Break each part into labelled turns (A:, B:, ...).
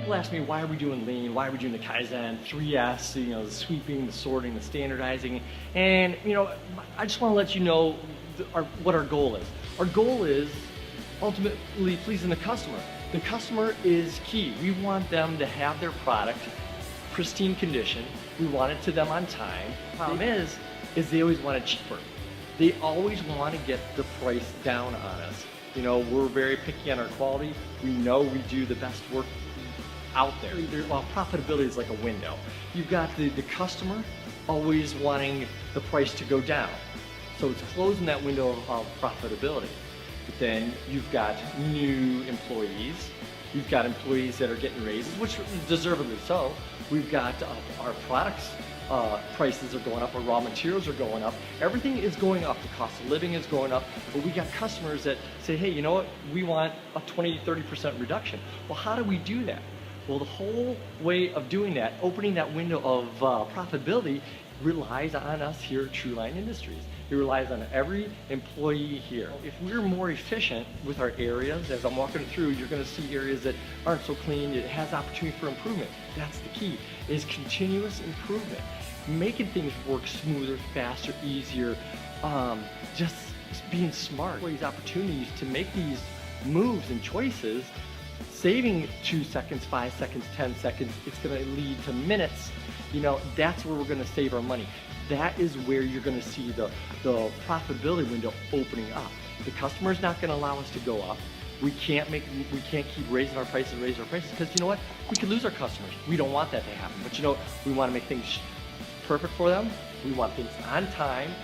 A: people ask me, why are we doing lean? Why are we doing the Kaizen, 3S, the sweeping, the sorting, the standardizing? And, I just want to let you know what our goal is. Our goal is ultimately pleasing the customer. The customer is key. We want them to have their product pristine condition. We want it to them on time. The problem is they always want it cheaper. They always want to get the price down on us. We're very picky on our quality. We know we do the best work out there. Well, profitability is like a window. You've got the customer always wanting the price to go down. So it's closing that window of profitability. But then you've got new employees. You've got employees that are getting raises, which deservedly so. We've got our products prices are going up, our raw materials are going up. Everything is going up. The cost of living is going up. But we got customers that say, hey, you know what? We want a 20-30% reduction. Well, how do we do that? Well, the whole way of doing that, opening that window of profitability, relies on us here at Truline Industries. It relies on every employee here. If we're more efficient with our areas, as I'm walking through, you're going to see areas that aren't so clean. It has opportunity for improvement. That's the key, is continuous improvement. Making things work smoother, faster, easier, just being smart. These opportunities to make these moves and choices, saving 2 seconds, 5 seconds, 10 seconds, it's going to lead to minutes. That's where we're going to save our money. That is where you're going to see the profitability window opening up. The customer is not going to allow us to go up. We can't keep raising our prices because you know what? We could lose our customers. We don't want that to happen. But we want to make things perfect for them. We want things on time.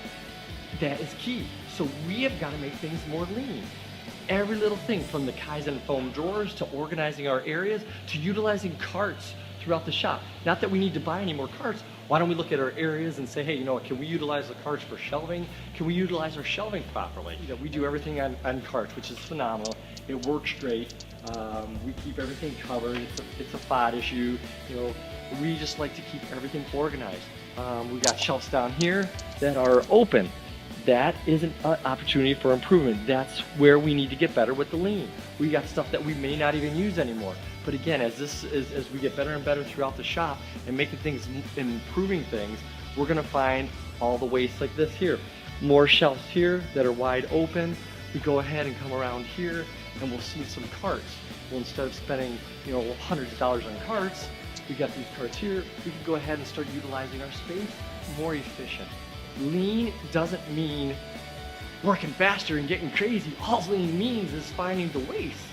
A: That is key. So we have got to make things more lean. Every little thing, from the Kaizen foam drawers to organizing our areas to utilizing carts throughout the shop. Not that we need to buy any more carts. Why don't we look at our areas and say, hey, can we utilize the carts for shelving? Can we utilize our shelving properly? We do everything on carts, which is phenomenal. It works great. We keep everything covered. It's a FOD issue. We just like to keep everything organized. We got shelves down here that are open. That is an opportunity for improvement. That's where we need to get better with the lean. We got stuff that we may not even use anymore. But again, as we get better and better throughout the shop and making things and improving things, we're going to find all the waste like this here. More shelves here that are wide open. We go ahead and come around here and we'll see some carts. Well, instead of spending hundreds of dollars on carts, we got these carts here. We can go ahead and start utilizing our space more efficient. Lean doesn't mean working faster and getting crazy. All lean means is finding the waste.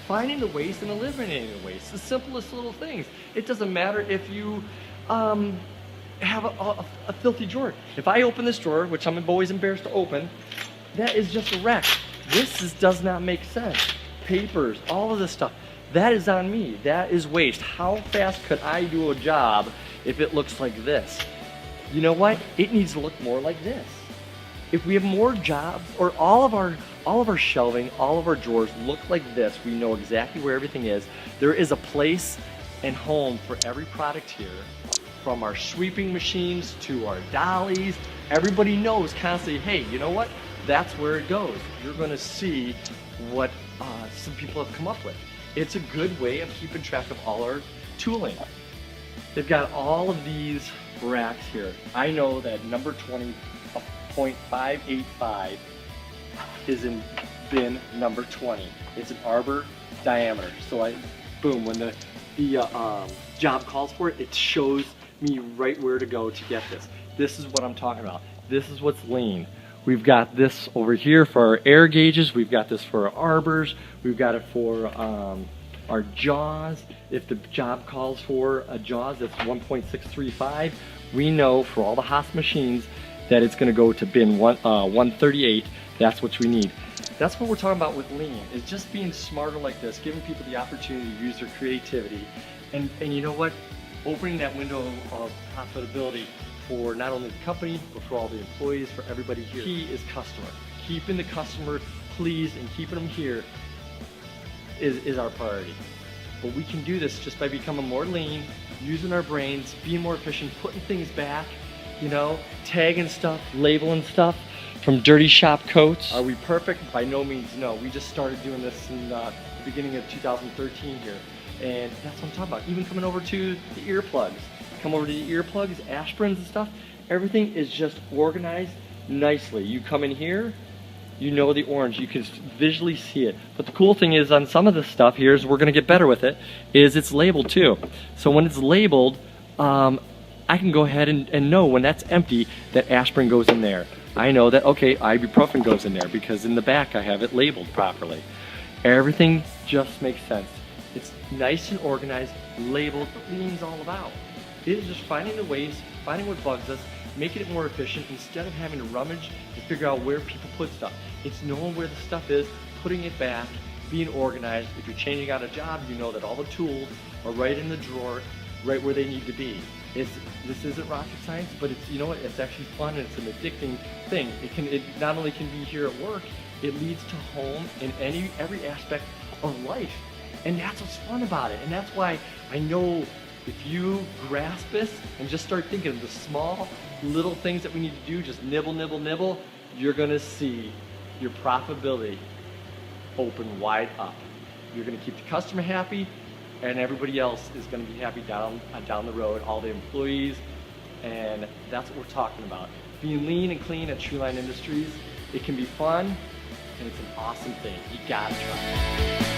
A: Finding the waste and eliminating the waste. The simplest little things. It doesn't matter if you have a filthy drawer. If I open this drawer, which I'm always embarrassed to open, that is just a wreck. This does not make sense. Papers, all of this stuff, that is on me. That is waste. How fast could I do a job if it looks like this? You know what? It needs to look more like this. If we have more jobs, or all of our shelving, all of our drawers look like this, we know exactly where everything is. There is a place and home for every product here, from our sweeping machines to our dollies. Everybody knows constantly, hey, you know what? That's where it goes. You're going to see what some people have come up with. It's a good way of keeping track of all our tooling. They've got all of these racks here. I know that number 20.585 is in bin number 20. It's an arbor diameter. So when the job calls for it, it shows me right where to go to get this. This is what I'm talking about. This is what's lean. We've got this over here for our air gauges. We've got this for our arbors. We've got it for our jaws. If the job calls for a jaws that's 1.635, we know for all the Haas machines that it's going to go to bin 138. That's what we need. That's what we're talking about with lean, is just being smarter like this, giving people the opportunity to use their creativity. And you know what? Opening that window of profitability for not only the company, but for all the employees, for everybody here. Key is customer. Keeping the customer pleased and keeping them here is our priority. But we can do this just by becoming more lean, using our brains, being more efficient, putting things back, tagging stuff, labeling stuff from dirty shop coats. Are we perfect? By no means, no. We just started doing this in the beginning of 2013 here. And that's what I'm talking about. Even coming over to the earplugs. Come over to the earplugs, aspirins and stuff. Everything is just organized nicely. You come in here, you know the orange. You can visually see it. But the cool thing is on some of this stuff here is we're going to get better with it, is it's labeled too. So when it's labeled, I can go ahead and know when that's empty that aspirin goes in there. I know that, okay, ibuprofen goes in there because in the back I have it labeled properly. Everything just makes sense. It's nice and organized, labeled, what Lean's all about. It is just finding the ways, finding what bugs us, making it more efficient instead of having to rummage and figure out where people put stuff. It's knowing where the stuff is, putting it back, being organized. If you're changing out a job, you know that all the tools are right in the drawer, right where they need to be. This isn't rocket science, but it's, you know what, it's actually fun and it's an addicting thing. It not only can be here at work, it leads to home in every aspect of life. And that's what's fun about it. And that's why I know if you grasp this and just start thinking of the small little things that we need to do, just nibble, nibble, nibble, you're gonna see your profitability open wide up. You're gonna keep the customer happy, and everybody else is gonna be happy down the road, all the employees, and that's what we're talking about. Being lean and clean at Treeline Industries, it can be fun, and it's an awesome thing. You gotta try it.